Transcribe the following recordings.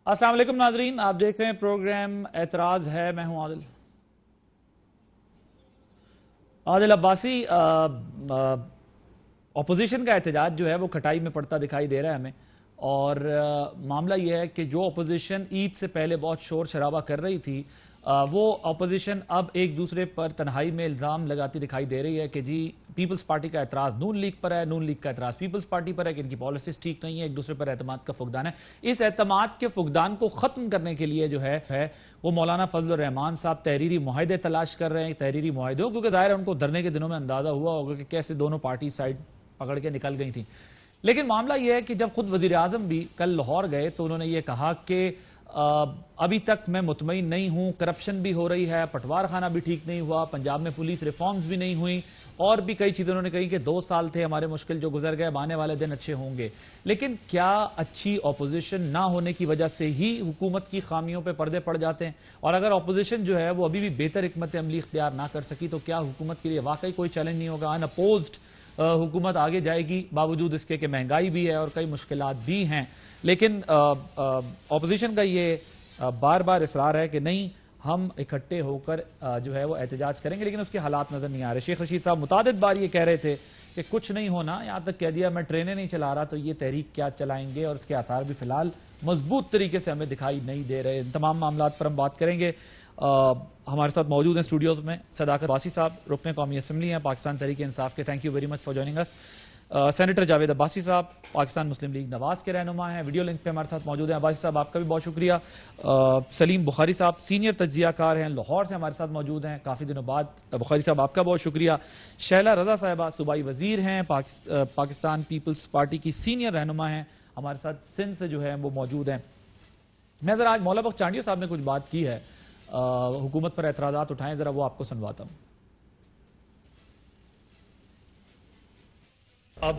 السلام علیکم ناظرین، آپ دیکھ رہے ہیں پروگرام اعتراض ہے۔ میں ہوں عادل عباسی۔ اپوزیشن کا احتجاج جو ہے وہ کھٹائی میں پڑتا دکھائی دے رہا ہے ہمیں، اور معاملہ یہ ہے کہ جو اپوزیشن عید سے پہلے بہت شور شرابہ کر رہی تھی، وہ اپوزیشن اب ایک دوسرے پر تنہائی میں الزام لگاتی دکھائی دے رہی ہے کہ جی پیپلز پارٹی کا اعتراض نون لیگ پر ہے، نون لیگ کا اعتراض پیپلز پارٹی پر ہے کہ ان کی پالیسیز ٹھیک نہیں ہے، ایک دوسرے پر اعتماد کا فقدان ہے۔ اس اعتماد کے فقدان کو ختم کرنے کے لیے جو ہے وہ مولانا فضل الرحمان صاحب تحریری معاہدے تلاش کر رہے ہیں، تحریری معاہدوں، کیونکہ ظاہر ہے ان کو دھرنے کے دنوں میں اندازہ ہوا ہوگا کہ کیسے دونوں پارٹی سائڈ پکڑ کے نکل گئی تھیں۔ لیکن معاملہ یہ ہے کہ جب خود وزیر اعظم بھی کل لاہور گئے تو انہوں نے یہ کہا کہ ابھی تک میں مطمئن نہیں ہوں، کرپشن بھی ہو رہی ہے، پٹوار خانہ بھی ٹھیک نہیں ہوا، پنجاب میں پولیس ریفارمز بھی نہیں ہوئی، اور بھی کئی چیزیں انہوں نے کہی کہ 2 سال تھے ہمارے مشکل جو گزر گئے، اب آنے والے دن اچھے ہوں گے۔ لیکن کیا اچھی اپوزیشن نہ ہونے کی وجہ سے ہی حکومت کی خامیوں پہ پردے پڑ جاتے ہیں؟ اور اگر اپوزیشن جو ہے وہ ابھی بھی بہتر حکمت عملی اختیار نہ کر سکی تو کیا حکومت کے لیے واقعی کوئی چیلنج نہیں ہوگا؟ ان اپوزڈ حکومت آگے جائے گی، باوجود اس کے کہ مہنگائی بھی ہے اور کئی مشکلات بھی ہیں۔ لیکن اپوزیشن کا یہ بار بار اصرار ہے کہ نہیں، ہم اکٹھے ہو کر جو ہے وہ احتجاج کریں گے، لیکن اس کے حالات نظر نہیں آ رہے۔ شیخ رشید صاحب متعدد بار یہ کہہ رہے تھے کہ کچھ نہیں ہونا، یہاں تک کہہ دیا میں ٹرینیں نہیں چلا رہا تو یہ تحریک کیا چلائیں گے، اور اس کے آثار بھی فی الحال مضبوط طریقے سے ہمیں دکھائی نہیں دے رہے۔ ان تمام معاملات پر ہم بات کریں گے۔ ہمارے ساتھ موجود ہیں اسٹوڈیوز میں صداقت عباسی صاحب، رکن قومی اسمبلی ہیں پاکستان تحریک انصاف کے، thank you very much for joining اس۔ سینیٹر جاوید عباسی صاحب پاکستان مسلم لیگ نواز کے رہنما ہیں، ویڈیو لنک پہ ہمارے ساتھ موجود ہیں۔ عباسی صاحب آپ کا بھی بہت شکریہ۔ سلیم بخاری صاحب سینئر تجزیہ کار ہیں، لاہور سے ہمارے ساتھ موجود ہیں کافی دنوں بعد۔ بخاری صاحب آپ کا بہت شکریہ۔ شیلا رضا صاحبہ صوبائی وزیر ہیں، پاکستان پیپلز پارٹی کی سینئر رہنما ہیں، ہمارے ساتھ سندھ سے جو ہے وہ موجود ہیں۔ میں ذرا آج مولا بخش چانڈیو صاحب نے کچھ بات کی ہے، حکومت پر اعتراضات اٹھائیں، ذرا وہ آپ کو سنواتا ہوں۔ اب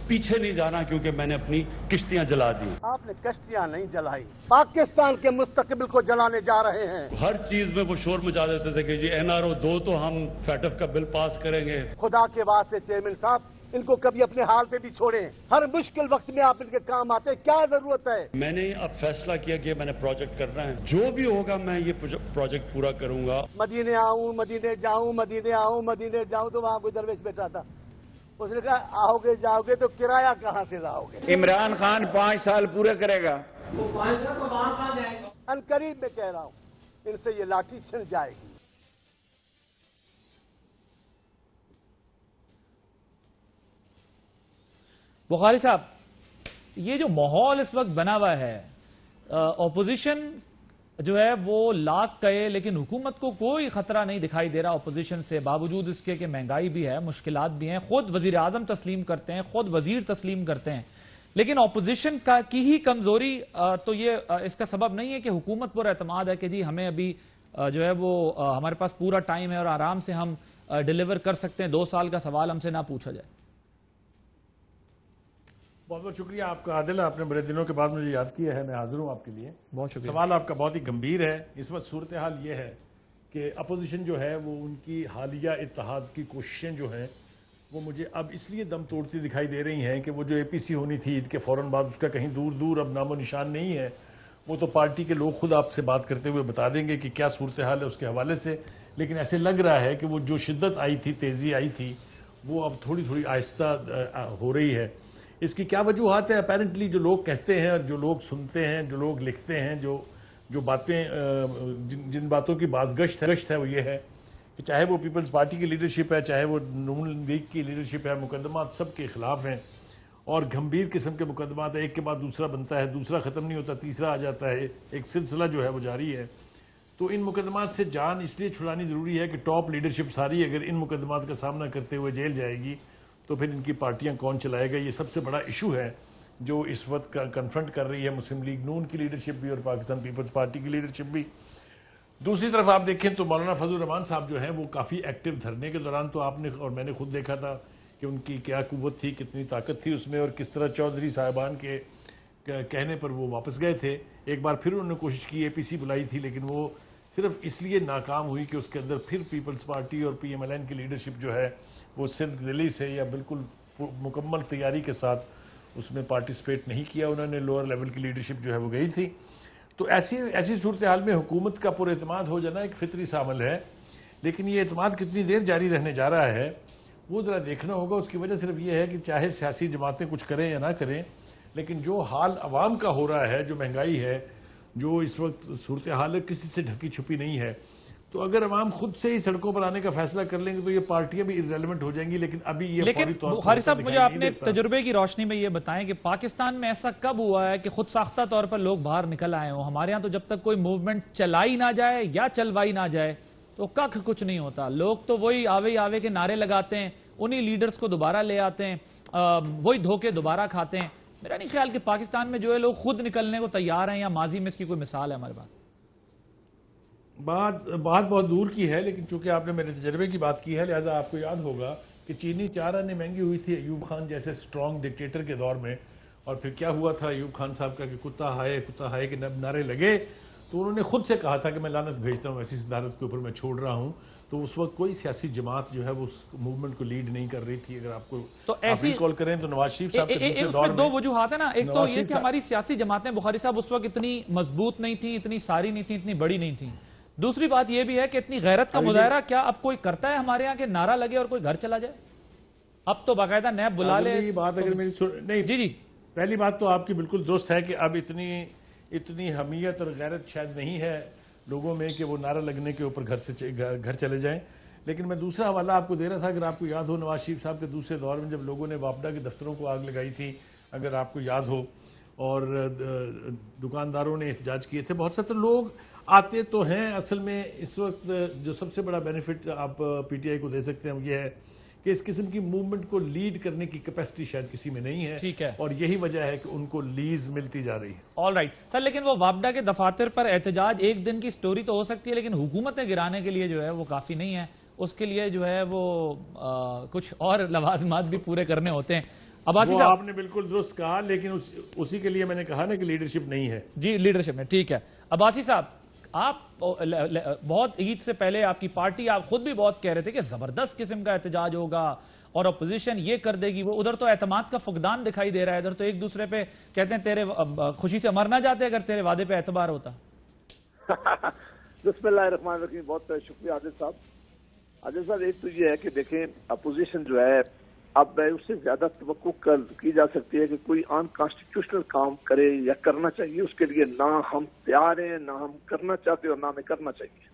پیچھے نہیں جانا کیونکہ میں نے اپنی کشتیاں جلا دی۔ آپ نے کشتیاں نہیں جلائی، پاکستان کے مستقبل کو جلانے جا رہے ہیں۔ ہر چیز میں وہ شور مچا دیتے تھے کہ جی NRO 2 تو ہم FATF کا بل پاس کریں گے۔ خدا کے واسطے چیئرمین صاحب ان کو کبھی اپنے حال پہ بھی چھوڑیں، ہر مشکل وقت میں آپ ان کے کام آتے ہیں، کیا ضرورت ہے؟ میں نے اب فیصلہ کیا کہ میں نے پروجیکٹ کرنا ہے، جو بھی ہوگا میں یہ پروجیکٹ پورا کروں گا۔ مدینے آؤں، مدینے جاؤں، مدینے آؤں، مدینے جاؤں، تو وہاں کوئی درویش بیٹھا تھا، اس نے کہا آؤ گے جاؤ گے تو کرایہ کہاں سے لاؤ گے؟ عمران خان 5 سال پورے کرے گا، وہ 5 سال تو وہاں کہاں جائے گا؟ ان قریب میں کہہ رہا ہوں ان سے یہ لاٹھی چھن جائے گی۔ بخاری صاحب، یہ جو ماحول اس وقت بنا ہوا ہے، اپوزیشن جو ہے وہ لاکھ کہے لیکن حکومت کو کوئی خطرہ نہیں دکھائی دے رہا اپوزیشن سے، باوجود اس کے کہ مہنگائی بھی ہے، مشکلات بھی ہیں، خود وزیر اعظم تسلیم کرتے ہیں، خود وزیر تسلیم کرتے ہیں، لیکن اپوزیشن کی ہی کمزوری تو یہ اس کا سبب نہیں ہے کہ حکومت پر اعتماد ہے کہ جی ہمیں ابھی جو ہے وہ ہمارے پاس پورا ٹائم ہے اور آرام سے ہم ڈیلیور کر سکتے ہیں، 2 سال کا سوال ہم سے نہ پوچھا جائے۔ بہت بہت شکریہ آپ کا عادل، آپ نے بڑے دنوں کے بعد مجھے یاد کیا ہے، میں حاضر ہوں آپ کے لیے۔ بہت شکریہ۔ سوال آپ کا بہت ہی گمبھیر ہے۔ اس وقت صورتحال یہ ہے کہ اپوزیشن جو ہے وہ ان کی حالیہ اتحاد کی کوششیں جو ہیں وہ مجھے اب اس لیے دم توڑتی دکھائی دے رہی ہیں کہ وہ جو APC ہونی تھی عید کے فوراً بعد، اس کا کہیں دور دور اب نام و نشان نہیں ہے۔ وہ تو پارٹی کے لوگ خود آپ سے بات کرتے ہوئے بتا دیں گے کہ کیا صورتحال ہے اس کے حوالے سے، لیکن ایسے لگ رہا ہے کہ وہ جو شدت آئی تھی، تیزی آئی تھی، وہ اب تھوڑی تھوڑی آہستہ ہو رہی ہے۔ اس کی کیا وجوہات ہیں؟ اپیرنٹلی جو لوگ کہتے ہیں اور جو لوگ سنتے ہیں، جو لوگ لکھتے ہیں، جو باتیں جن باتوں کی بازگشت ہے وہ یہ ہے کہ چاہے وہ پیپلز پارٹی کی لیڈرشپ ہے، چاہے وہ نون لیگ کی لیڈرشپ ہے، مقدمات سب کے خلاف ہیں، اور گھمبیر قسم کے مقدمات ایک کے بعد دوسرا بنتا ہے، دوسرا ختم نہیں ہوتا، تیسرا آ جاتا ہے، ایک سلسلہ جو ہے وہ جاری ہے۔ تو ان مقدمات سے جان اس لیے چھڑانی ضروری ہے کہ ٹاپ لیڈرشپ ساری اگر ان مقدمات کا سامنا کرتے ہوئے جیل جائے گی تو پھر ان کی پارٹیاں کون چلائے گا؟ یہ سب سے بڑا ایشو ہے جو اس وقت کنفرنٹ کر رہی ہے مسلم لیگ نون کی لیڈرشپ بھی اور پاکستان پیپلز پارٹی کی لیڈرشپ بھی۔ دوسری طرف آپ دیکھیں تو مولانا فضل الرحمان صاحب جو ہیں وہ کافی ایکٹیو دھرنے کے دوران، تو آپ نے اور میں نے خود دیکھا تھا کہ ان کی کیا قوت تھی، کتنی طاقت تھی اس میں، اور کس طرح چودھری صاحبان کے کہنے پر وہ واپس گئے تھے۔ ایک بار پھر انہوں نے کوشش کی، APC بلائی تھی، لیکن وہ صرف اس لیے ناکام ہوئی کہ اس کے اندر پھر پیپلز پارٹی اور PMLN کی لیڈرشپ جو ہے وہ سندھ دلی سے یا بالکل مکمل تیاری کے ساتھ اس میں پارٹیسپیٹ نہیں کیا، انہوں نے لوور لیول کی لیڈرشپ جو ہے وہ گئی تھی۔ تو ایسی صورتحال میں حکومت کا پر اعتماد ہو جانا ایک فطری سا عمل ہے، لیکن یہ اعتماد کتنی دیر جاری رہنے جا رہا ہے وہ ذرا دیکھنا ہوگا۔ اس کی وجہ صرف یہ ہے کہ چاہے سیاسی جماعتیں کچھ کریں یا نہ کریں، لیکن جو حال عوام کا ہو رہا ہے، جو مہنگائی ہے، جو اس وقت صورتحال کسی سے ڈھکی چھپی نہیں ہے، تو اگر عوام خود سے ہی سڑکوں پر آنے کا فیصلہ کر لیں گے تو یہ پارٹیاں بھی ارریلیونٹ ہو جائیں گی، لیکن ابھی یہ لیکن فوری طور پر بخاری صاحب مجھے دکھائی آپ نہیں نے دیتا۔ تجربے کی روشنی میں یہ بتائیں کہ پاکستان میں ایسا کب ہوا ہے کہ خود ساختہ طور پر لوگ باہر نکل آئے ہوں؟ ہمارے ہاں تو جب تک کوئی موومنٹ چلائی نہ جائے یا چلوائی نہ جائے تو کچھ نہیں ہوتا۔ لوگ تو وہی آوے کے نعرے لگاتے ہیں، انہی لیڈرز کو دوبارہ لے آتے ہیں، وہی دھوکے دوبارہ کھاتے ہیں۔ میرا نہیں خیال کہ پاکستان میں جو ہے لوگ خود نکلنے کو تیار ہیں، یا ماضی میں اس کی کوئی مثال ہے ہمارے پاس؟ بات بہت دور کی ہے، لیکن چونکہ آپ نے میرے تجربے کی بات کی ہے لہٰذا آپ کو یاد ہوگا کہ چینی چار آنے مہنگی ہوئی تھی ایوب خان جیسے سٹرونگ ڈکٹیٹر کے دور میں، اور پھر کیا ہوا تھا ایوب خان صاحب کا کہ کتا ہائے کے نعرے لگے تو انہوں نے خود سے کہا تھا کہ میں لعنت بھیجتا ہوں ایسی صدارت کے اوپر میں چھوڑ رہا ہوں۔ تو اس وقت کوئی سیاسی جماعت جو ہے وہ اس موومنٹ کو لیڈ نہیں کر رہی تھی۔ اگر آپ کو تو ایسی کال کریں تو نواز شریف صاحب کے دوسرے اس دور میں میں دو وجوہات ہیں نا، ایک تو یہ کہ صاحب ہماری سیاسی جماعتیں بخاری صاحب اس وقت اتنی مضبوط نہیں تھیں، اتنی ساری نہیں تھیں، اتنی بڑی نہیں تھیں۔ دوسری بات یہ بھی ہے کہ اتنی غیرت کا مظاہرہ کیا اب کوئی کرتا ہے ہمارے ہاں کہ نعرہ لگے اور کوئی گھر چلا جائے؟ اب تو باقاعدہ نیب بلا لے۔ بات اگر میری نہیں جی پہلی بات تو آپ کی بالکل درست ہے کہ اب اتنی حمیت اور غیرت شاید نہیں ہے لوگوں میں کہ وہ نعرہ لگنے کے اوپر گھر چلے جائیں، لیکن میں دوسرا حوالہ آپ کو دے رہا تھا۔ اگر آپ کو یاد ہو نواز شریف صاحب کے دوسرے دور میں جب لوگوں نے واپڈا کے دفتروں کو آگ لگائی تھی، اگر آپ کو یاد ہو، اور دکانداروں نے احتجاج کیے تھے، بہت سے لوگ آتے تو ہیں۔ اصل میں اس وقت جو سب سے بڑا بینیفٹ آپ پی ٹی آئی کو دے سکتے ہیں وہ یہ ہے کہ اس قسم کی موومنٹ کو لیڈ کرنے کی کیپیسٹی شاید کسی میں نہیں ہے، ٹھیک ہے، اور یہی وجہ ہے کہ ان کو لیز ملتی جا رہی ہے۔ آل رائٹ سر، لیکن وہ واپڈا کے دفاتر پر احتجاج ایک دن کی سٹوری تو ہو سکتی ہے، لیکن حکومتیں گرانے کے لیے جو ہے وہ کافی نہیں ہے۔ اس کے لیے جو ہے وہ کچھ اور لوازمات بھی پورے کرنے ہوتے ہیں۔ عباسی صاحب، آپ نے بالکل درست کہا، لیکن اسی کے لیے میں نے کہا نا کہ لیڈرشپ نہیں ہے۔ جی لیڈرشپ میں ٹھیک ہے۔ عباسی صاحب، آپ بہت عید سے پہلے آپ کی پارٹی، آپ خود بھی بہت کہہ رہے تھے کہ زبردست قسم کا احتجاج ہوگا اور اپوزیشن یہ کر دے گی، وہ ادھر تو اعتماد کا فقدان دکھائی دے رہا ہے، ادھر تو ایک دوسرے پہ کہتے ہیں تیرے خوشی سے مر نہ جاتے اگر تیرے وعدے پہ اعتبار ہوتا۔ بسم اللہ الرحمن الرحیم، بہت شکریہ عادل صاحب۔ ایک تو یہ ہے کہ دیکھیں اپوزیشن جو ہے اب اس سے زیادہ توقع کی جا سکتی ہے کہ کوئی ان کانسٹیٹیوشنل کام کرے یا کرنا چاہیے، اس کے لیے نہ ہم تیار ہیں، نہ ہم کرنا چاہتے اور نہ ہمیں کرنا چاہیے۔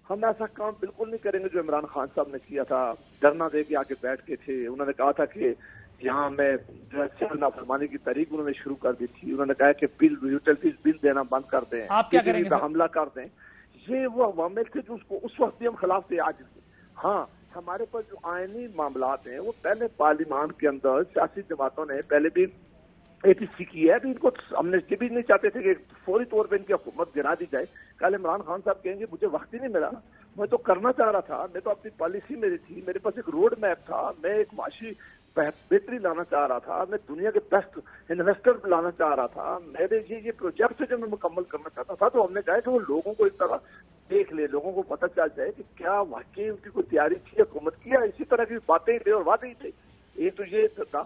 ہم ایسا کام بالکل نہیں کریں گے جو عمران خان صاحب نے کیا تھا، دھرنا دے کے آگے بیٹھ کے تھے۔ انہوں نے کہا تھا کہ یہاں میں جو ہے نافرمانی کی تحریک انہوں نے شروع کر دی تھی۔ انہوں نے کہا کہ یوٹیلٹیز بل دینا بند کر دیں، آپ کیا کریں گے؟ حملہ کر دیں۔ یہ وہ عوامل تھے جو اس وقت بھی ہم خلاف تھے، آج بھی۔ ہاں، ہمارے پاس جو آئینی معاملات ہیں وہ پہلے پارلیمان کے اندر سیاسی جماعتوں نے پہلے بھی اے پی سی کی ہے، ابھی ان کو ہم نے یہ بھی نہیں چاہتے تھے کہ فوری طور پہ ان کی حکومت گرا دی جائے۔ کل عمران خان صاحب کہیں گے مجھے وقت ہی نہیں ملا، میں تو کرنا چاہ رہا تھا، میں تو اپنی پالیسی میری تھی، میرے پاس ایک روڈ میپ تھا، میں ایک معاشی بہتری لانا چاہ رہا تھا، میں دنیا کے بیسٹ انویسٹر لانا چاہ رہا تھا، میرے یہ پروجیکٹ جو میں مکمل کرنا چاہتا تھا۔ تو ہم نے کہا کہ وہ لوگوں کو اس طرح دیکھ لے، لوگوں کو پتہ چل جائے کہ کیا واقعی ان کی کوئی تیاری تھی حکومت کی، اسی طرح کی باتیں تھے اور وعدے ہی تھے۔ ایک تو یہ تھا۔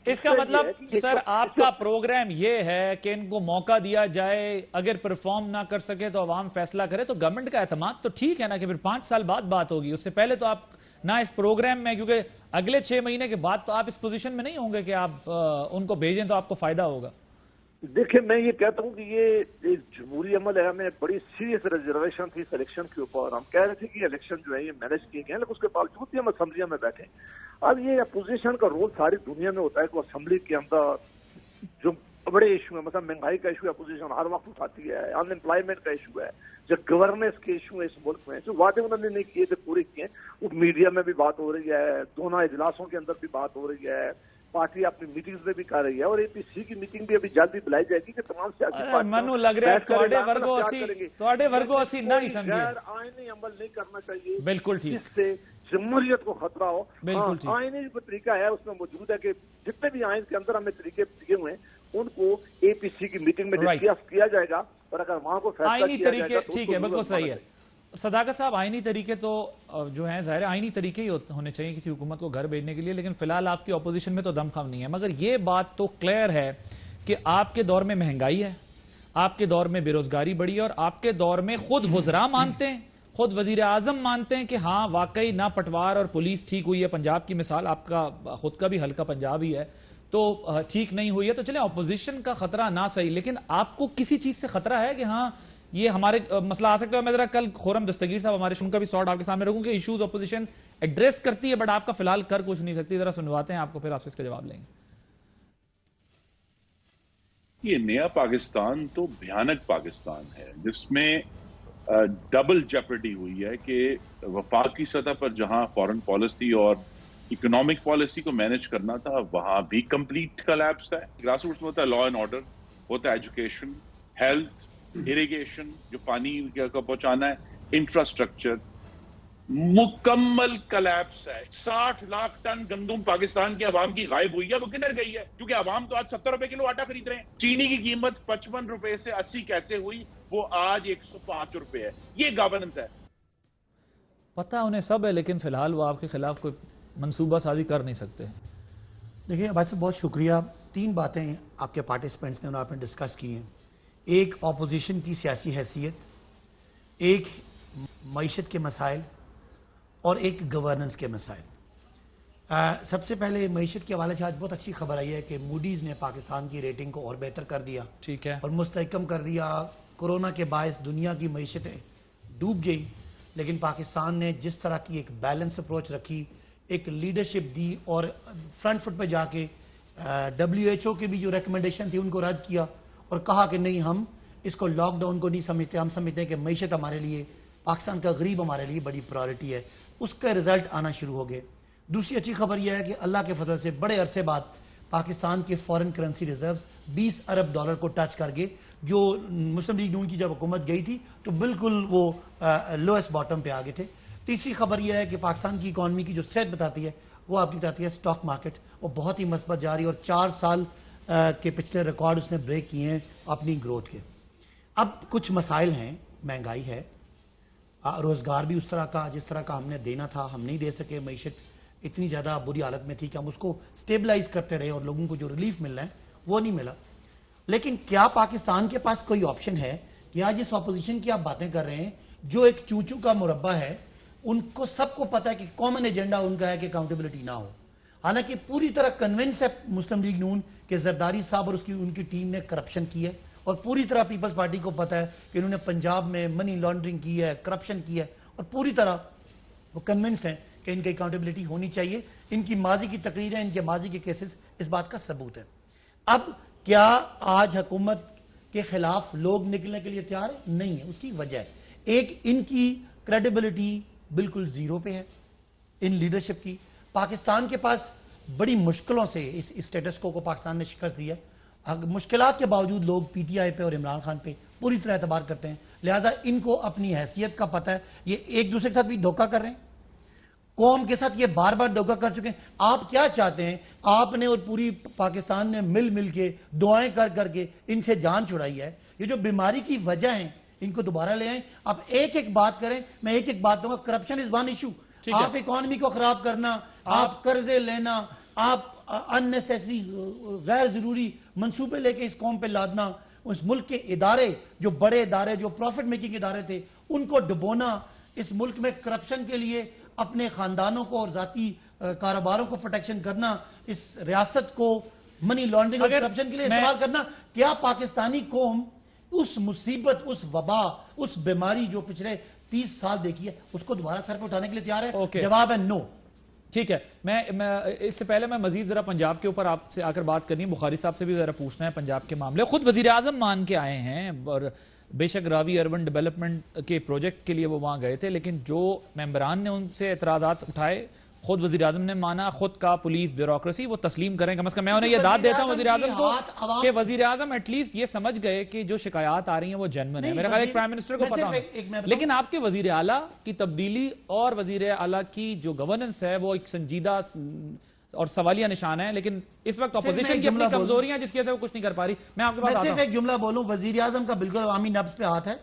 اس کا مطلب سر آپ کا پروگرام یہ ہے کہ ان کو موقع دیا جائے، اگر پرفارم نہ کر سکے تو عوام فیصلہ کرے، تو گورنمنٹ کا اعتماد تو ٹھیک ہے نا کہ پھر 5 سال بعد بات ہوگی، اس سے پہلے تو آپ نہ اس پروگرام میں، کیونکہ اگلے 6 مہینے کے بعد تو آپ اس پوزیشن میں نہیں ہوں گے کہ آپ ان کو بھیجیں تو آپ کو فائدہ ہوگا۔ دیکھیں میں یہ کہتا ہوں کہ یہ ایک جمہوری عمل ہے، ہمیں بڑی سیریس ریزرویشن تھی سلیکشن کے اوپر، ہم کہہ رہے تھے کہ الیکشن جو ہے یہ مینج کیے گئے ہیں، لیکن اس کے باوجود بھی ہم اسمبلیوں میں بیٹھے۔ اب یہ اپوزیشن کا رول ساری دنیا میں ہوتا ہے کہ وہ اسمبلی کے اندر جو بڑے ایشو ہیں، مثلا مہنگائی کا ایشو اپوزیشن ہر وقت اٹھاتی ہے، ان امپلائمنٹ کا ایشو ہے، جو گورننس کے ایشو ہیں اس ملک میں، جو وعدے انہوں نے نہیں کیے تھے پورے کیے، وہ میڈیا میں بھی بات ہو رہی ہے، دونوں اجلاسوں کے اندر بھی بات ہو رہی ہے، پارٹی اپنی میٹنگز میں بھی کر رہی ہے، اور اے پی سی کی میٹنگ بھی ابھی جلدی بلائی جائے گی کہ تمام سیاسی منو لگ رہا ہے تواڈے ورگو اسی نہ ہی سمجھے غیر آئینی عمل نہیں کرنا چاہیے، بالکل ٹھیک، جس سے جمہوریت کو خطرہ ہو۔ بالکل ٹھیک، آئینی جو طریقہ ہے اس میں موجود ہے کہ جتنے بھی آئین کے اندر ہمیں طریقے دیے ہوئے ہیں ان کو اے پی سی کی میٹنگ میں ڈسکس کیا جائے گا، اور اگر وہاں کو فیصلہ کیا جائے گا تو ٹھیک ہے، بالکل صحیح ہے۔ صداقت صاحب، آئینی طریقے تو جو ہیں ظاہر آئینی طریقے ہی ہونے چاہیے کسی حکومت کو گھر بھیجنے کے لیے، لیکن فی الحال آپ کی اپوزیشن میں تو دم خم نہیں ہے۔ مگر یہ بات تو کلیئر ہے کہ آپ کے دور میں مہنگائی ہے، آپ کے دور میں بے روزگاری بڑھی ہے اور آپ کے دور میں خود وزراء مانتے ہیں, خود وزیر اعظم مانتے ہیں کہ ہاں واقعی نہ پٹوار اور پولیس ٹھیک ہوئی ہے. پنجاب کی مثال, آپ کا خود کا بھی حلقہ پنجاب ہی ہے, تو ٹھیک نہیں ہوئی ہے. تو چلیں اپوزیشن کا خطرہ نہ صحیح, لیکن آپ کو کسی چیز سے خطرہ ہے کہ ہاں یہ ہمارے مسئلہ آ سکتا ہے؟ میں ذرا کل خورم دستگیر صاحب ہمارے ان کا بھی سارٹ آپ کے سامنے رکھوں کہ ایشوز اپوزیشن ایڈریس کرتی ہے بٹ آپ کا فی الحال کر کچھ نہیں سکتی. ذرا سنواتے ہیں آپ کو, پھر آپ سے اس کا جواب لیں گے. یہ نیا پاکستان تو بھیانک پاکستان ہے جس میں ڈبل جیپرڈی ہوئی ہے کہ وفاقی سطح پر جہاں فارن پالیسی اور اکنامک پالیسی کو مینج کرنا تھا وہاں بھی کمپلیٹ کلیپس ہے. گراس روٹس میں ہوتا ہے لا اینڈ آرڈر, ہوتا ہے ایجوکیشن, ہیلتھ, اریگیشن جو پانی کا پہنچانا ہے, انفراسٹرکچر, مکمل کلیپس ہے. 60 لاکھ ٹن گندم پاکستان کی عوام کی غائب ہوئی ہے. وہ کدھر گئی ہے؟ کیونکہ عوام تو آج 70 روپے کلو آٹا خرید رہے ہیں. چینی کی قیمت 55 روپے سے 80 کیسے ہوئی, وہ آج 105 روپے ہے. یہ گورننس ہے. پتہ انہیں سب ہے, لیکن فی الحال وہ آپ کے خلاف کوئی منصوبہ سازی کر نہیں سکتے. دیکھیں بھائی صاحب بہت شکریہ. 3 باتیں آپ کے پارٹیسپینٹس نے اور آپ نے ڈسکس کی ہیں. ایک اپوزیشن کی سیاسی حیثیت, ایک معیشت کے مسائل اور ایک گورننس کے مسائل. سب سے پہلے معیشت کے حوالے سے آج بہت اچھی خبر آئی ہے کہ موڈیز نے پاکستان کی ریٹنگ کو اور بہتر کر دیا, ٹھیک ہے, اور مستحکم کر دیا. کورونا کے باعث دنیا کی معیشتیں ڈوب گئی, لیکن پاکستان نے جس طرح کی ایک بیلنس اپروچ رکھی, ایک لیڈرشپ دی اور فرنٹ فٹ پہ جا کے WHO کے بھی جو ریکمنڈیشن تھی ان کو رد کیا اور کہا کہ نہیں, ہم اس کو لاک ڈاؤن کو نہیں سمجھتے, ہم سمجھتے ہیں کہ معیشت ہمارے لیے, پاکستان کا غریب ہمارے لیے بڑی پرائورٹی ہے. اس کا رزلٹ آنا شروع ہو گئے. دوسری اچھی خبر یہ ہے کہ اللہ کے فضل سے بڑے عرصے بعد پاکستان کے فارن کرنسی ریزروز 20 ارب ڈالر کو ٹچ کر گئے, جو مسلم لیگ نون کی جب حکومت گئی تھی تو بالکل وہ لوئسٹ باٹم پہ آگے تھے. تیسری خبر یہ ہے کہ پاکستان کی اکانومی کی جو صحت بتاتی ہے وہ آپ کی بتاتی ہے سٹاک مارکیٹ, وہ بہت ہی مثبت جاری اور 4 سال کے پچھلے ریکارڈ اس نے بریک کیے ہیں اپنی گروتھ کے. اب کچھ مسائل ہیں, مہنگائی ہے, روزگار بھی اس طرح کا جس طرح کا ہم نے دینا تھا ہم نہیں دے سکے. معیشت اتنی زیادہ بری حالت میں تھی کہ ہم اس کو سٹیبلائز کرتے رہے اور لوگوں کو جو ریلیف ملنا ہے وہ نہیں ملا. لیکن کیا پاکستان کے پاس کوئی آپشن ہے کہ آج اس اپوزیشن کی آپ باتیں کر رہے ہیں جو ایک چوچو کا مربع ہے, ان کو سب کو پتا ہے کہ کامن ایجنڈا ان کا ہے کہ اکاؤنٹیبلٹی نہ ہو, حالانکہ پوری طرح کنونس ہے مسلم لیگ نون کہ زرداری صاحب اور ان کی ٹیم نے کرپشن کی ہے, اور پوری طرح پیپلز پارٹی کو پتا ہے کہ انہوں نے پنجاب میں منی لانڈرنگ کی ہے, کرپشن کی ہے, اور پوری طرح وہ کنونس ہیں کہ ان کی اکاؤنٹیبلٹی ہونی چاہیے. ان کی ماضی کی تقریریں, ان کے ماضی کے کیسز اس بات کا ثبوت ہے. اب کیا آج حکومت کے خلاف لوگ نکلنے کے لیے تیار ہیں؟ نہیں ہے. اس کی وجہ ہے ایک, ان کی کریڈیبلٹی بالکل زیرو پہ ہے ان لیڈرشپ کی. پاکستان کے پاس بڑی مشکلوں سے اس اسٹیٹس کو پاکستان نے شکست دی ہے. مشکلات کے باوجود لوگ پی ٹی آئی پہ اور عمران خان پہ پوری طرح اعتبار کرتے ہیں, لہذا ان کو اپنی حیثیت کا پتہ ہے. یہ ایک دوسرے کے ساتھ بھی دھوکہ کر رہے ہیں, قوم کے ساتھ یہ بار بار دھوکہ کر چکے ہیں. آپ کیا چاہتے ہیں؟ آپ نے اور پوری پاکستان نے مل کے دعائیں کر کے ان سے جان چھڑائی ہے. یہ جو بیماری کی وجہ ہیں ان کو دوبارہ لے آئیں. آپ ایک بات کریں, میں ایک بات دوں گا, کرپشن از ون ایشو. آپ اکانومی کو خراب کرنا, آپ قرضے لینا, آپ اننیسیسری غیر ضروری منصوبے لے کے اس قوم پہ لادنا, اس ملک کے ادارے جو بڑے ادارے جو پروفٹ میکنگ ادارے تھے ان کو ڈبونا, اس ملک میں کرپشن کے لیے اپنے خاندانوں کو اور ذاتی کاروباروں کو پروٹیکشن کرنا, اس ریاست کو منی لانڈرنگ اور کرپشن کے لیے استعمال کرنا. کیا پاکستانی قوم اس مصیبت, اس وبا, اس بیماری جو پچھلے 30 سال دیکھی ہے اس کو دوبارہ سر پہ اٹھانے کے لیے تیار ہے؟ جواب ہے نو. ٹھیک ہے, میں اس سے پہلے میں مزید ذرا پنجاب کے اوپر آپ سے آ کر بات کرنی ہے. بخاری صاحب سے بھی ذرا پوچھنا ہے پنجاب کے معاملے. خود وزیر اعظم مان کے آئے ہیں, اور بے شک راوی اربن ڈیولپمنٹ کے پروجیکٹ کے لیے وہ وہاں گئے تھے, لیکن جو ممبران نے ان سے اعتراضات اٹھائے خود وزیر اعظم نے مانا. خود کا پولیس بیوروکریسی وہ تسلیم کریں, کم از کم میں انہیں یہ داد دیتا ہوں وزیر اعظم کو کہ وزیر اعظم ایٹ لیسٹ یہ سمجھ گئے کہ جو شکایات آ رہی ہیں وہ جینوئن ہے. میرا خیال ایک پرائم منسٹر کو پتا ہونا, لیکن آپ کے وزیر اعلیٰ کی تبدیلی اور وزیر اعلیٰ کی جو گورننس ہے وہ ایک سنجیدہ اور سوالیہ نشان ہے, لیکن اس وقت اپوزیشن کی اپنی کمزوریاں جس کی وجہ سے وہ کچھ نہیں کر پا رہی. میں آپ کے پاس صرف ایک جملہ بولوں, وزیر اعظم کا بالکل عوامی نبض پہ ہاتھ ہے.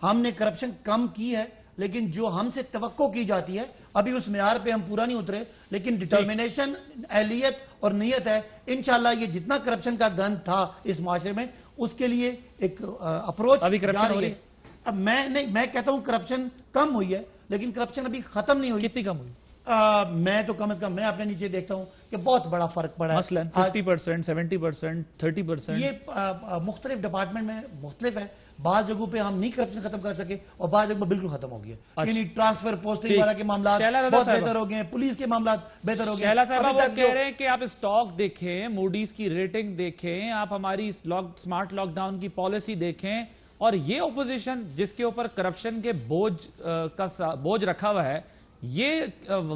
ہم نے کرپشن کم کی ہے, لیکن جو ہم سے توقع کی جاتی ہے ابھی اس معیار پہ ہم پورا نہیں اترے، لیکن ڈٹرمنیشن، اہلیت اور نیت ہے انشاءاللہ یہ جتنا کرپشن کا گند تھا اس معاشرے میں اس کے لیے ایک اپروچ جاری ہے۔ اب میں کہتا ہوں کرپشن کم ہوئی ہے، لیکن کرپشن ابھی ختم نہیں ہوئی۔ کتنی کم ہوئی؟ میں تو کم از کم میں اپنے نیچے دیکھتا ہوں کہ بہت بڑا فرق پڑا ہے، مثلا 50%، 70%، 30%۔ یہ مختلف ڈپارٹمنٹ میں مختلف ہے، بعض جگہوں پہ ہم نہیں کرپشن ختم کر سکے اور بعض جگہوں پہ بالکل ختم ہو گیا، یعنی ٹرانسفر پوسٹنگ وغیرہ کے معاملات بہت بہتر ہو گئے ہیں، پولیس کے معاملات بہتر ہو گئے ہیں۔ شہلا صاحبہ وہ کہہ رہے ہیں کہ آپ اسٹاک دیکھیں، موڈیز کی ریٹنگ دیکھیں، آپ ہماری سمارٹ لاک ڈاؤن کی پالیسی دیکھیں، اور یہ اپوزیشن جس کے اوپر کرپشن کے بوجھ رکھا ہوا ہے یہ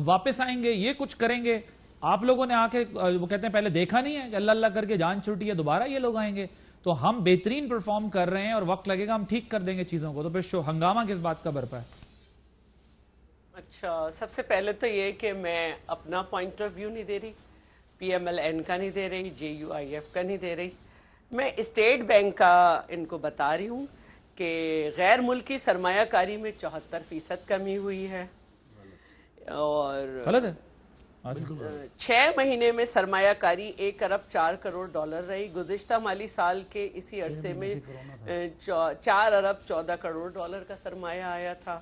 واپس آئیں گے، یہ کچھ کریں گے۔ آپ لوگوں نے آ کے وہ کہتے ہیں پہلے دیکھا نہیں ہے کہ اللہ اللہ کر کے جان چھوٹی ہے، دوبارہ یہ لوگ آئیں گے، تو ہم بہترین پرفارم کر رہے ہیں اور وقت لگے گا ہم ٹھیک کر دیں گے چیزوں کو، تو پھر ہنگامہ کس بات کا برپا ہے؟ اچھا، سب سے پہلے تو یہ کہ میں اپنا پوائنٹ آف ویو نہیں دے رہی، پی ایم ایل این کا نہیں دے رہی، جے یو آئی ایف کا نہیں دے رہی، میں اسٹیٹ بینک کا ان کو بتا رہی ہوں کہ غیر ملکی سرمایہ کاری میں 74% کمی ہوئی ہے، اور غلط ہے۔ 6 مہینے میں سرمایہ کاری 1 ارب 4 کروڑ ڈالر رہی، گزشتہ مالی سال کے اسی عرصے میں 4 ارب 14 کروڑ ڈالر کا سرمایہ آیا تھا۔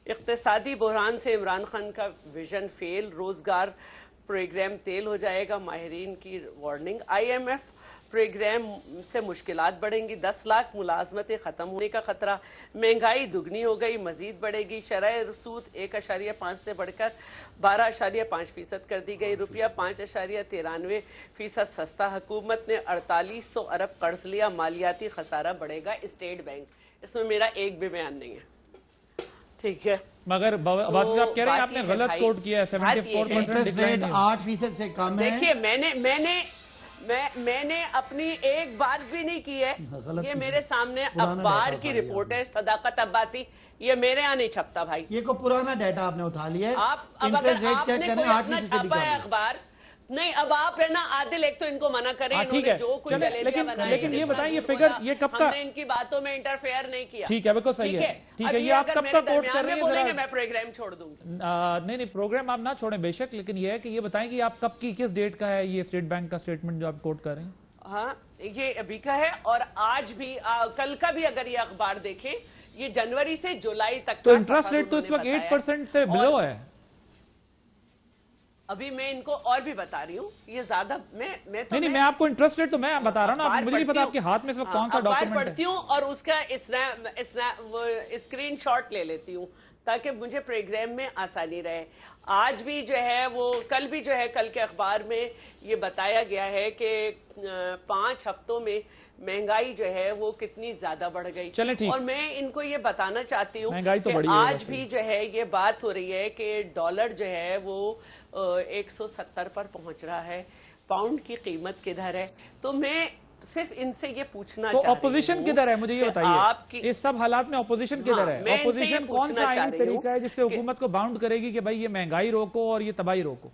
اقتصادی بحران سے عمران خان کا ویژن فیل، روزگار پروگرام تیل ہو جائے گا، ماہرین کی وارننگ، آئی ایم ایف پروگرام سے مشکلات بڑھیں گی، 10 لاکھ ملازمتیں ختم ہونے کا خطرہ، مہنگائی دگنی ہو گئی، مزید بڑھے گی، شرح سود 1.5 سے بڑھ کر 12.5% کر دی گئی، روپیہ 5.93% سستا، حکومت نے 4800 ارب قرض لیا، مالیاتی خسارہ بڑھے گا، اسٹیٹ بینک، اس میں میرا ایک بھی بیان نہیں ہے، ٹھیک ہے۔ مگر عباسی صاحب کہہ رہے ہیں آپ نے غلط کوٹ کیا ہے، 74% ڈکلائن ہے، 8% سے کم ہے۔ دیکھیے میں نے اپنی ایک بات بھی نہیں کی ہے، یہ میرے سامنے اخبار کی رپورٹ ہے، صداقت عباسی، یہ میرے یہاں نہیں چھپتا بھائی، یہ کو پرانا ڈیٹا آپ نے اٹھا لیا ہے، آپ اب اگر آپ نے کوئی اپنا چھاپا ہے اخبار، نہیں اب آپ ہے نا عادل ایک تو ان کو منع کریں، انہوں نے جو کچھ جلیبیاں بنائی، لیکن یہ بتائیں یہ فگر یہ کب کا، ہم نے ان کی باتوں میں انٹرفیئر نہیں کیا، ٹھیک ہے بالکل صحیح ہے، ٹھیک ہے، یہ آپ کب کا کوٹ کر رہے ہیں؟ بولیں گے میں پروگرام چھوڑ دوں گا، نہیں پروگرام آپ نہ چھوڑیں بے شک، لیکن یہ ہے کہ یہ بتائیں کہ آپ کب کی کس ڈیٹ کا ہے یہ اسٹیٹ بینک کا سٹیٹمنٹ جو آپ کوٹ کر رہے ہیں؟ ہاں یہ ابھی کا ہے، اور آج بھی کل کا بھی اگر یہ اخبار دیکھیں یہ جنوری سے جولائی تک، تو انٹرسٹ ریٹ تو اس وقت 8% سے بلو ہے۔ ابھی میں ان کو اور بھی بتا رہی ہوں، یہ زیادہ نہیں میں آپ کو انٹرسٹ ریٹ تو میں بتا رہا ہوں نا، مجھے نہیں پتا آپ کے ہاتھ میں اس وقت کون سا ڈاکیومنٹ ہے، پڑھتی ہوں اور اس کا اسکرین شاٹ لے لیتی ہوں تاکہ مجھے پروگرام میں آسانی رہے۔ آج بھی جو ہے وہ کل بھی جو ہے کل کے اخبار میں یہ بتایا گیا ہے کہ 5 ہفتوں میں مہنگائی جو ہے وہ کتنی زیادہ بڑھ گئی، اور میں ان کو یہ بتانا چاہتی ہوں کہ آج بھی جو ہے یہ بات ہو رہی ہے کہ ڈالر جو ہے وہ 170 پر پہنچ رہا ہے، پاؤنڈ کی قیمت کدھر ہے، تو میں صرف ان سے یہ پوچھنا چاہ رہی ہوں، تو اپوزیشن کدھر ہے مجھے یہ بتائیے، اس سب حالات میں اپوزیشن کدھر ہے؟ اپوزیشن کون سا آئینی طریقہ ہے جس سے حکومت کو باؤنڈ کرے گی کہ بھائی یہ مہنگائی روکو اور یہ تباہی روکو؟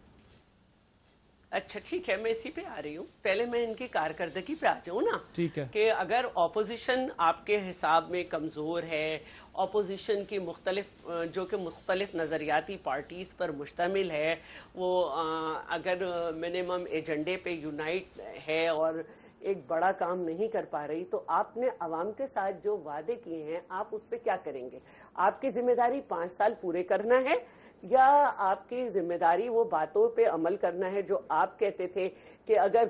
اچھا ٹھیک ہے، میں اسی پہ آ رہی ہوں، پہلے میں ان کی کارکردگی پہ آ جاؤں نا، ٹھیک ہے، کہ اگر اپوزیشن آپ کے حساب میں کمزور ہے، اپوزیشن کی جو کہ مختلف نظریاتی پارٹیز پر مشتمل ہے، وہ اگر منیمم ایجنڈے پہ یونائٹ ہے اور ایک بڑا کام نہیں کر پا رہی، تو آپ نے عوام کے ساتھ جو وعدے کیے ہیں آپ اس پہ کیا کریں گے؟ آپ کی ذمہ داری 5 سال پورے کرنا ہے، یا آپ کی ذمہ داری وہ باتوں پہ عمل کرنا ہے جو آپ کہتے تھے کہ اگر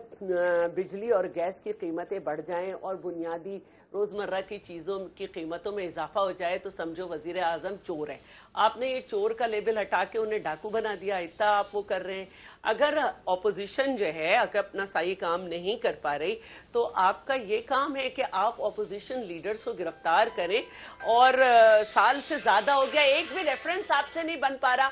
بجلی اور گیس کی قیمتیں بڑھ جائیں اور بنیادی روزمرہ کی چیزوں کی قیمتوں میں اضافہ ہو جائے تو سمجھو وزیر اعظم چور ہے، آپ نے یہ چور کا لیبل ہٹا کے انہیں ڈاکو بنا دیا، اتنا آپ وہ کر رہے ہیں۔ اگر اپوزیشن جو ہے اگر اپنا صحیح کام نہیں کر پا رہی تو آپ کا یہ کام ہے کہ آپ اپوزیشن لیڈرز کو گرفتار کریں، اور سال سے زیادہ ہو گیا ایک بھی ریفرنس آپ سے نہیں بن پا رہا،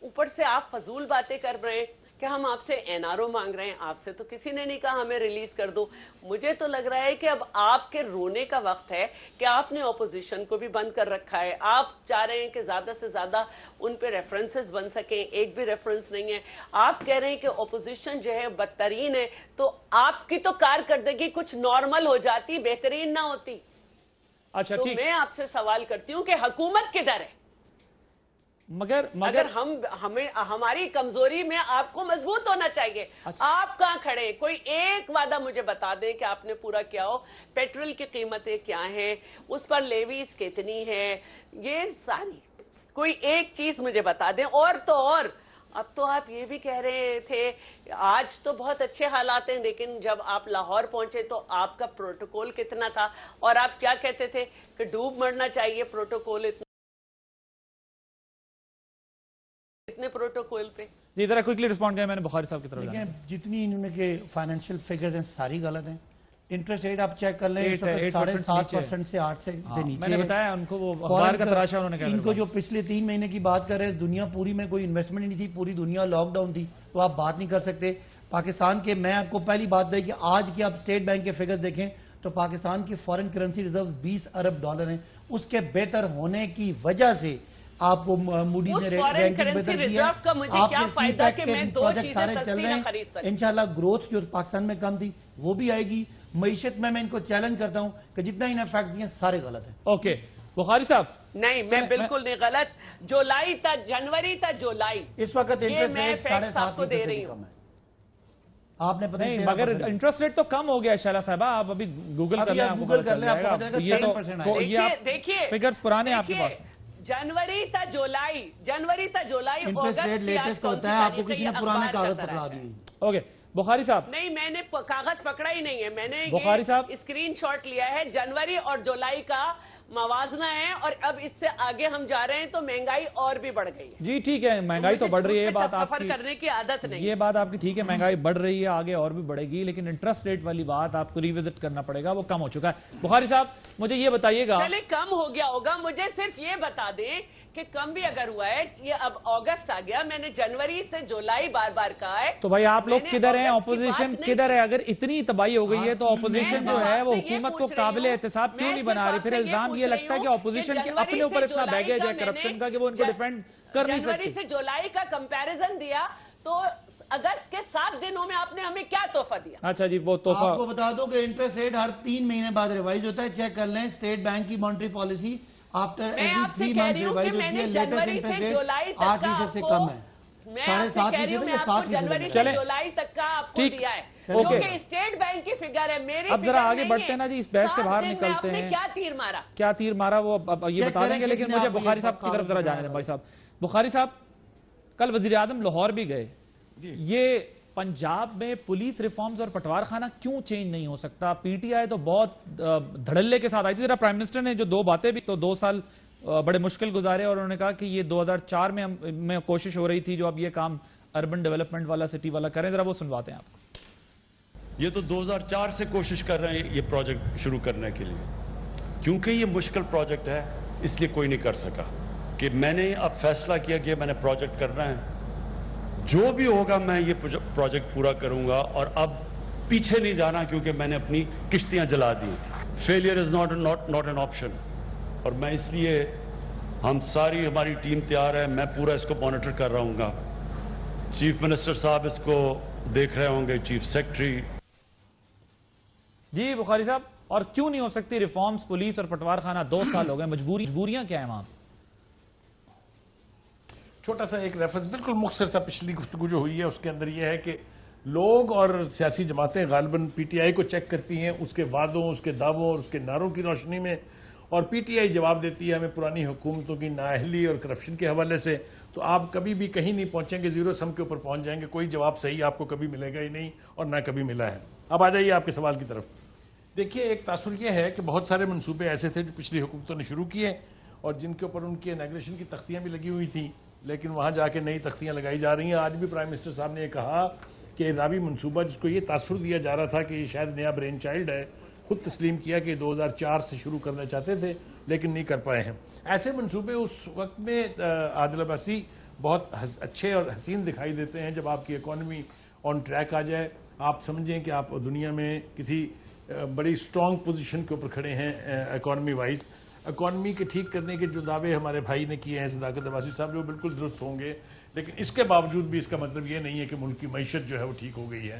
اوپر سے آپ فضول باتیں کر رہے ہیں کہ ہم آپ سے این آر او مانگ رہے ہیں، آپ سے تو کسی نے نہیں کہا ہمیں ریلیز کر دو۔ مجھے تو لگ رہا ہے کہ اب آپ کے رونے کا وقت ہے کہ آپ نے اپوزیشن کو بھی بند کر رکھا ہے، آپ چاہ رہے ہیں کہ زیادہ سے زیادہ ان پہ ریفرنسز بن سکیں، ایک بھی ریفرنس نہیں ہے، آپ کہہ رہے ہیں کہ اپوزیشن جو ہے بدترین ہے، تو آپ کی تو کارکردگی کچھ نارمل ہو جاتی، بہترین نہ ہوتی۔ اچھا تو ٹھیک، میں آپ سے سوال کرتی ہوں کہ حکومت کدھر ہے؟ مگر اگر ہماری کمزوری میں آپ کو مضبوط ہونا چاہیے. آپ کہاں کھڑے؟ کوئی ایک وعدہ مجھے بتا دیں کہ آپ نے پورا کیا ہو. پیٹرول کی قیمتیں کیا ہیں, اس پر لیویز کتنی ہیں, یہ ساری کوئی ایک چیز مجھے بتا دیں. اور تو اور اب تو آپ یہ بھی کہہ رہے تھے آج تو بہت اچھے حالات ہیں, لیکن جب آپ لاہور پہنچے تو آپ کا پروٹوکول کتنا تھا, اور آپ کیا کہتے تھے کہ ڈوب مرنا چاہیے پروٹوکول اتنے پروٹوکول پہ. جی ذرا کوئکلی رسپونڈ کریں, میں نے بخاری صاحب کی طرف دیکھیں جتنی انہوں نے کہ فائنینشیل فگرز ہیں ساری غلط ہیں. انٹرسٹ ریٹ آپ چیک کر لیں اس وقت 7.5% سے 8 سے نیچے. میں نے بتایا ان کو وہ اخبار کا تراشا انہوں نے کہا. ان کو جو پچھلے 3 مہینے کی بات کر رہے ہیں, دنیا پوری میں کوئی انویسٹمنٹ نہیں تھی, پوری دنیا لاک ڈاؤن تھی, تو آپ بات نہیں کر سکتے. پاکستان کے میں آپ کو پہلی بات بتائی کہ آج کے آپ اسٹیٹ بینک کے فگرز دیکھیں تو پاکستان کی فورن کرنسی ریزرو 20 ارب ڈالر ہیں. اس کے بہتر ہونے کی وجہ سے آپ کو موڈیز نے رینکنگ بہتر کی ہے. آپ نے سی پیک کے پروجیکٹ سارے چل رہے ہیں. انشاءاللہ گروتھ جو پاکستان میں کم تھی وہ بھی آئے گی. معیشت میں ان کو چیلنج کرتا ہوں کہ جتنا انہیں فیکٹس دیے سارے غلط ہیں. اوکے بخاری صاحب. نہیں, میں بالکل نہیں غلط. جولائی تا جنوری تا جولائی اس وقت انٹرسٹ ریٹ 7.5% سے کم ہے. آپ نے پتہ نہیں مگر انٹرسٹ ریٹ تو کم ہو گیا شیلا صاحبہ. آپ ابھی گوگل کر لیں, آپ گوگل کر لیں, آپ کو پتہ ہے کہ 7% دیکھیے فگرز پرانے آپ کے پاس. جنوری تا جولائی انٹرسٹ ریٹ لیٹسٹ ہوتا ہے. آپ کو کسی نے پرانے کاغذ پکڑا دیے. اوکے بخاری صاحب. نہیں, میں نے کاغذ پکڑا ہی نہیں ہے, میں نے بخاری صاحب اسکرین شاٹ لیا ہے. جنوری اور جولائی کا موازنہ ہے, اور اب اس سے آگے ہم جا رہے ہیں تو مہنگائی اور بھی بڑھ گئی ہے. جی ٹھیک ہے, مہنگائی تو بڑھ رہی ہے, یہ بات آپ سفر کرنے کی عادت نہیں, یہ بات آپ کی ٹھیک ہے, مہنگائی بڑھ رہی ہے, آگے اور بھی بڑھے گی, لیکن انٹرسٹ ریٹ والی بات آپ کو ریوزٹ کرنا پڑے گا, وہ کم ہو چکا ہے. بخاری صاحب مجھے یہ بتائیے گا. چلے کم ہو گیا ہوگا, مجھے صرف یہ بتا دیں کہ کم بھی اگر ہوا ہے, یہ اب اگست آ گیا, میں نے جنوری سے جولائی بار بار کہا ہے. تو بھائی آپ لوگ کدھر ہیں, اپوزیشن کدھر ہے؟ اگر اتنی تباہی ہو گئی ہے تو اپوزیشن جو ہے وہ حکومت کو قابل احتساب کیوں نہیں بنا رہی؟ پھر الزام یہ لگتا ہے کہ اپوزیشن کے اپنے اوپر اتنا بیگیج ہے کرپشن کا کہ وہ ان کو ڈیفینڈ کر نہیں سکتی. جنوری سے جولائی کا کمپیریزن دیا تو اگست کے 7 دنوں میں آپ نے ہمیں کیا تحفہ دیا؟ اچھا جی, وہ تحفہ آپ کو بتا دو کہ انٹرسٹ ریٹ ہر 3 مہینے بعد ریوائز ہوتا ہے. چیک کر لیں اسٹیٹ بینک کی monetary policy after every 3 month revise ہوتی ہے. لیٹسٹ انٹرسٹ ریٹ 8% سے کم ہے. 7.5% جنوری سے جولائی تک کا آپ کو دیا ہے, کیونکہ اسٹیٹ بینک کی فگر ہے, میری اب ذرا آگے بڑھتے ہیں نا جی, اس بحث سے باہر نکلتے ہیں. کیا تیر مارا وہ یہ بتا دیں گے, لیکن مجھے بخاری صاحب کی طرف ذرا جانے دیں. بھائی صاحب, بخاری صاحب کل وزیر اعظم لاہور بھی گئے, یہ پنجاب میں پولیس ریفارمز اور پٹوار خانہ کیوں چینج نہیں ہو سکتا؟ پی ٹی آئی تو بہت دھڑلے کے ساتھ آئی تھی. ذرا پرائم منسٹر نے جو 2 باتیں بھی تو 2 سال بڑے مشکل گزارے, اور انہوں نے کہا کہ یہ 2004 میں کوشش ہو رہی تھی جو اب یہ کام اربن ڈیولپمنٹ والا سٹی والا کریں. ذرا وہ سنواتے ہیں آپ کو. یہ تو 2004 سے کوشش کر رہے ہیں یہ پروجیکٹ شروع کرنے کے لیے, کیونکہ یہ مشکل پروجیکٹ ہے اس لیے کوئی نہیں کر سکا. کہ میں نے اب فیصلہ کیا کہ میں نے پروجیکٹ کرنا ہے, جو بھی ہوگا میں یہ پروجیکٹ پورا کروں گا, اور اب پیچھے نہیں جانا کیونکہ میں نے اپنی کشتیاں جلا دی. Failure is not an option, اور میں اس لیے ہماری ٹیم تیار ہے, میں پورا اس کو مانیٹر کر رہا ہوں گا. چیف منسٹر صاحب اس کو دیکھ رہے ہوں گے, چیف سیکرٹری. جی بخاری صاحب, اور کیوں نہیں ہو سکتی ریفارمز پولیس اور پٹوار خانہ؟ 2 سال ہو گئے, مجبوریاں کیا ہیں وہاں؟ چھوٹا سا ایک ریفرنس بالکل مختصر سا پچھلی گفتگو جو ہوئی ہے اس کے اندر یہ ہے کہ لوگ اور سیاسی جماعتیں غالباً پی ٹی آئی کو چیک کرتی ہیں اس کے وعدوں, اس کے دعووں اور اس کے نعروں کی روشنی میں, اور پی ٹی آئی جواب دیتی ہے ہمیں پرانی حکومتوں کی نااہلی اور کرپشن کے حوالے سے. تو آپ کبھی بھی کہیں نہیں پہنچیں گے, زیرو سم کے اوپر پہنچ جائیں گے, کوئی جواب صحیح آپ کو کبھی ملے گا ہی نہیں, اور نہ کبھی ملا ہے. اب آ جائیے آپ کے سوال کی طرف. دیکھیے ایک تاثر یہ ہے کہ بہت سارے منصوبے ایسے تھے جو پچھلی حکومتوں نے شروع کیے, اور جن کے اوپر ان کی انیگریشن کی تختیاں بھی لگی ہوئی تھیں, لیکن وہاں جا کے نئی تختیاں لگائی جا رہی ہیں. آج بھی پرائم منسٹر صاحب نے یہ کہا کہ راوی منصوبہ جس کو یہ تاثر دیا جا رہا تھا کہ یہ شاید نیا برین چائلڈ ہے, خود تسلیم کیا کہ 2004 سے شروع کرنا چاہتے تھے لیکن نہیں کر پائے ہیں. ایسے منصوبے اس وقت میں عادل عباسی بہت اچھے اور حسین دکھائی دیتے ہیں جب آپ کی اکانومی آن ٹریک آ جائے, آپ سمجھیں کہ آپ دنیا میں کسی بڑی سٹرونگ پوزیشن کے اوپر کھڑے ہیں اکانومی وائز. اکانومی کے ٹھیک کرنے کے جو دعوے ہمارے بھائی نے کیے ہیں صداقت عباسی صاحب, جو بالکل درست ہوں گے, لیکن اس کے باوجود بھی اس کا مطلب یہ نہیں ہے کہ ملک کی معیشت جو ہے وہ ٹھیک ہو گئی ہے.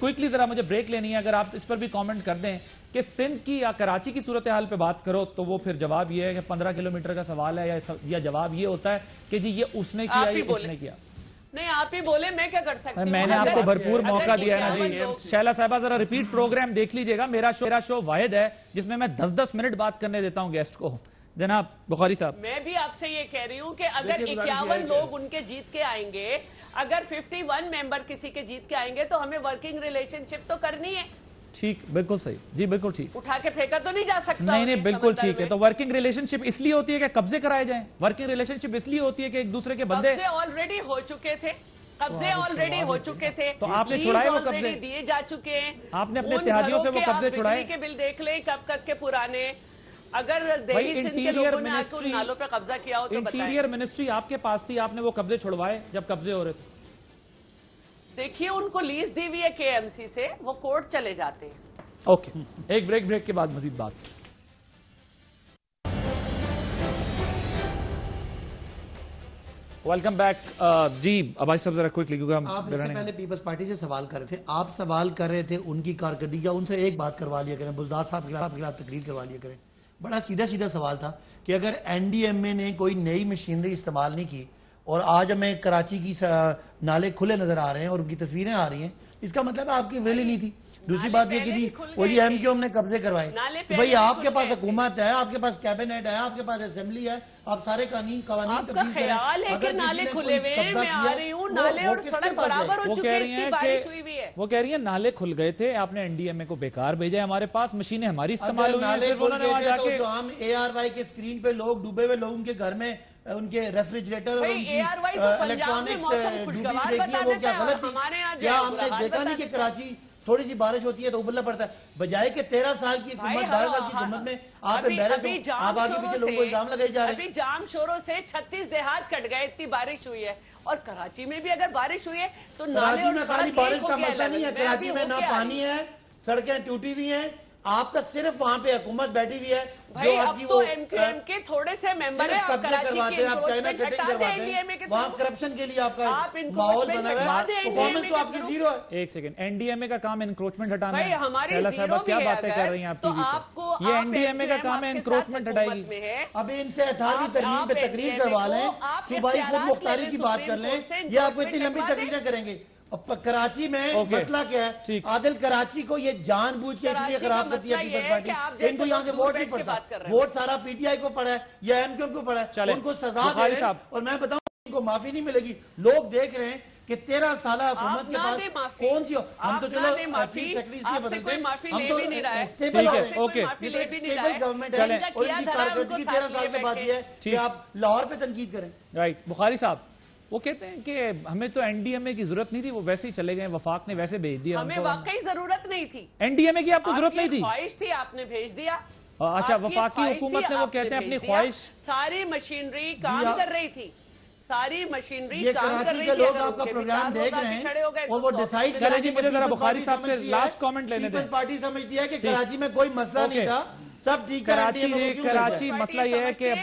کوئکلی ذرا مجھے بریک لینی ہے، اگر آپ اس پر بھی کامنٹ کر دیں کہ سندھ کی یا کراچی کی صورتحال پہ بات کرو تو وہ پھر جواب یہ ہے کہ 15 کلومیٹر کا سوال ہے، یا جواب یہ ہوتا ہے کہ جی یہ اس نے کیا، یہ اس نے کیا. نہیں آپ ہی بولے، میں کیا کر سکتی ہوں؟ میں نے آپ کو بھرپور موقع دیا ہے نا جی. شیلا صاحبہ ذرا ریپیٹ پروگرام دیکھ لیجئے گا. میرا شو واحد ہے جس میں 10 منٹ بات کرنے دیتا ہوں گیسٹ کو. جناب بخاری صاحب، میں بھی آپ سے یہ کہہ رہی ہوں کہ اگر 51 لوگ ان کے جیت کے آئیں گے، اگر 51 ممبر کسی کے جیت کے آئیں گے تو ہمیں ورکنگ ریلیشن شپ تو کرنی ہے. ٹھیک، بالکل صحیح جی، بالکل ٹھیک. اٹھا کے پھینکا تو نہیں جا سکتا. نہیں بالکل ٹھیک ہے. تو ورکنگ ریلیشن شپ اس لیے ہوتی ہے کہ قبضے کرائے جائیں. ورکنگ ریلیشن شپ اس لیے ہوتی ہے کہ ایک دوسرے کے بندے قبضے آلریڈی ہو چکے تھے، قبضے آلریڈی ہو چکے تھے، تو آپ نے چھڑائے وہ قبضے، دیے جا چکے ہیں. آپ نے اپنے اتحادیوں سے وہ قبضے چھڑائے. کے بل دیکھ لیں کب کے پرانے. اگر دہلی سندھ کے لوگوں نے آج نالوں پہ قبضہ کیا ہو تو بتائیں. انٹیریئر منسٹری آپ کے پاس تھی، آپ نے وہ قبضے چھڑوائے جب قبضے ہو رہے تھے. دیکھیے ان کو لیز دی ہوئی ہے کے ایم سی سے، وہ کورٹ چلے جاتے ہیں. اوکے، ایک بریک کے بعد مزید بات. Welcome back. جی ابائی صاحب ذرا کوئکلی، کیونکہ آپ اس سے پہلے پیپلز پارٹی سے سوال کر رہے تھے، آپ سوال کر رہے تھے ان کی کارکردگی، یا ان سے ایک بات کروا لیا کریں، بزدار صاحب کے خلاف تقریر کروا لیا کریں. بڑا سیدھا سوال تھا کہ اگر این ڈی ایم اے نے کوئی نئی مشینری استعمال نہیں کی اور آج ہمیں کراچی کی نالے کھلے نظر آ رہے ہیں اور ان کی تصویریں آ رہی ہیں، اس کا مطلب آپ کی ویل ہی نہیں تھی. دوسری بات یہ کہ جی وہ جی ایم کیو ہم نے قبضے کروائے. بھئی آپ کے پاس حکومت ہے، آپ کے پاس کیبنٹ ہے، آپ کے پاس اسمبلی ہے، آپ سارے قوانین آپ کا خیال ہے کہ نالے کھلے ہوئے ہیں. میں آ رہی ہوں، نالے اور سڑک برابر ہو چکے ہیں، اتنی بارش ہوئی ہوئی ہے. وہ کہہ رہی ہیں نالے کھل گئے تھے، آپ نے این ڈی ایم اے کو بیکار بھیجا ہے. ہمارے پاس مشینیں ہماری استعمال ہوئی ہیں، صرف انہوں نے وہاں جا کے جو ہم اے آر وائی کے اسکرین پہ لوگ ڈوبے ہوئے لوگوں کے گھر میں ان کے ریفریجریٹر اور ان کی الیکٹرانکس ڈوبی دیکھی ہے، وہ کیا غلط تھی؟ کیا ہم نے دیکھا نہیں کہ کراچی تھوڑی سی بارش ہوتی ہے تو ابلنا پڑتا ہے؟ بجائے کہ 13 سال کی حکومت، 12 سال کی حکومت میں آپ امبیرس ہو، آپ آگے پیچھے لوگوں کو الزام لگائی جا رہے ہیں. ابھی جام شوروں سے 36 دیہات کٹ گئے، اتنی بارش ہوئی ہے. اور کراچی میں بھی اگر بارش ہوئی ہے تو کراچی میں خالی بارش کا مسئلہ نہیں ہے، کراچی میں نہ پانی ہے، سڑکیں ٹوٹی ہوئی ہیں. آپ کا صرف وہاں پہ حکومت بیٹھی ہوئی ہے جو آپ کی وہ ایم کیو ایم کے تھوڑے سے ممبر ہیں. قبضے کرواتے ہیں، آپ چائنا کٹنگ کرواتے ہیں، وہاں کرپشن کے لیے آپ کا ماحول بنا ہوا ہے، پرفارمنس تو آپ کی زیرو ہے. ایک سیکنڈ، این ڈی ایم اے کا کام انکروچمنٹ ہٹانا ہے. ہماری شیلا صاحبہ کیا باتیں کر رہی ہیں آپ تو ٹی وی آپ کو پہ؟ یہ این ڈی ایم اے کا کام ہے انکروچمنٹ ہٹائے گی. ابھی ان سے 18ویں ترمیم پہ تقریر کروا لیں، صوبائی خود مختاری کی بات کر لیں، یہ آپ کو اتنی لمبی تقریریں کریں گے. کراچی میں مسئلہ کیا ہے؟ عادل کراچی کو یہ جان بوجھ کے اس لیے خراب کرتی ہے پیپلز پارٹی. ان کو یہاں سے ووٹ نہیں پڑتا، ووٹ سارا پی ٹی آئی کو پڑا ہے یا ایم کیو ایم کو پڑا ہے. ان کو سزا دے رہے ہیں اور میں بتاؤں ان کو معافی نہیں ملے گی. لوگ دیکھ رہے ہیں کہ 13 سالہ حکومت کے پاس کون سی ہو. ہم تو چلو چیف سیکرٹری اس لیے بدلتے ہیں، ہم تو اسٹیبل ہو رہے ہیں، اسٹیبل گورنمنٹ ہے اور ان کی کارکردگی 13 سال کے بعد یہ ہے کہ آپ لاہور پہ تنقید کریں. رائٹ. بخاری صاحب وہ کہتے ہیں کہ ہمیں تو این ڈی ایم اے کی ضرورت نہیں تھی، وہ ویسے ہی چلے گئے، وفاق نے ویسے بھیج دیا. ہمیں واقعی ضرورت نہیں تھی این ڈی ایم اے کی، آپ کو ضرورت نہیں تھی، خواہش تھی، آپ نے بھیج دیا. اچھا وفاقی حکومت نے، وہ کہتے ہیں اپنی خواہش. ساری مشینری کام کر رہی تھی، ساری مشینری یہ کام کر کراچی رہی کے تھی. لوگ آپ کا پروگرام دیکھ رہے ہیں اور وہ ڈیسائیڈ چلیں جی مجھے ذرا بخاری صاحب سے لاسٹ کامنٹ لینے دیں. پیپلز پارٹی سمجھتی ہے کہ کراچی میں کوئی مسئلہ نہیں تھا، سب ٹھیک ہے. کراچی مسئلہ یہ ہے کہ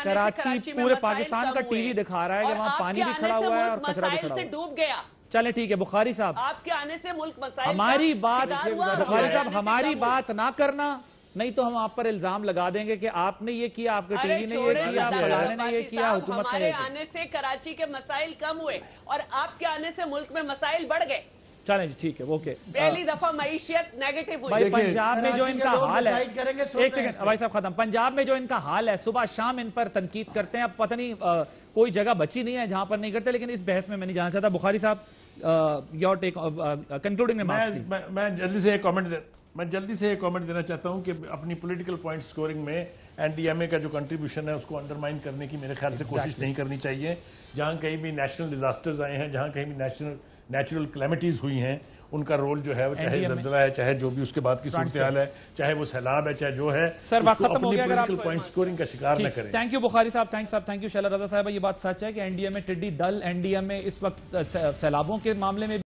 کراچی پورے پاکستان کا ٹی وی دکھا رہا ہے کہ وہاں پانی بھی کھڑا ہوا ہے اور کچرا بھی کھڑا ہوا ڈوب گیا. چلیں ٹھیک ہے. بخاری صاحب آپ کے آنے سے ملک مسائل ہماری بات، بخاری صاحب ہماری بات نہ کرنا، نہیں تو ہم آپ پر الزام لگا دیں گے کہ آپ نے یہ کیا، آپ کے ٹی وی نے یہ کیا، فلانے نے یہ کیا، حکومت نے یہ کیا. ہمارے آنے سے کراچی کے مسائل کم ہوئے اور آپ کے آنے سے ملک میں مسائل بڑھ گئے. چلیں جی ٹھیک ہے. اوکے. پہلی دفعہ معیشت نیگیٹو ہوئی. بھائی پنجاب میں جو ان کا حال ہے، ایک سیکنڈ بھائی صاحب ختم. پنجاب میں جو ان کا حال ہے، صبح شام ان پر تنقید کرتے ہیں. اب پتہ نہیں کوئی جگہ بچی نہیں ہے جہاں پر نہیں کرتے، لیکن اس بحث میں نہیں جانا چاہتا. بخاری صاحب یور ٹیک کنکلوڈنگ میں جلدی سے ایک کامنٹ دینا چاہتا ہوں کہ اپنی پولیٹیکل پوائنٹ سکورنگ میں این ڈی ایم اے کا جو کنٹریبیوشن ہے اس کو انڈرمائن کرنے کی میرے خیال سے کوشش نہیں کرنی چاہیے. جہاں کہیں بھی نیشنل ڈیزاسٹرز آئے ہیں، جہاں کہیں بھی نیچرل کلیمٹیز ہوئی ہیں، ان کا رول جو ہے وہ چاہے زلزلہ ہے، چاہے جو بھی اس کے بعد کی صورتحال ہے، چاہے وہ سیلاب ہے، چاہے جو ہے، سر وقت ختم ہو گیا. اگر آپ پوائنٹ سکورنگ کا شکار نہ کریں. تھینک یو بخاری صاحب، تھینک یو شیلا رضا صاحبہ. یہ بات سچ ہے کہ این ڈی ایم اے ٹڈی دل، این ڈی ایم اے اس وقت سیلابوں کے معاملے میں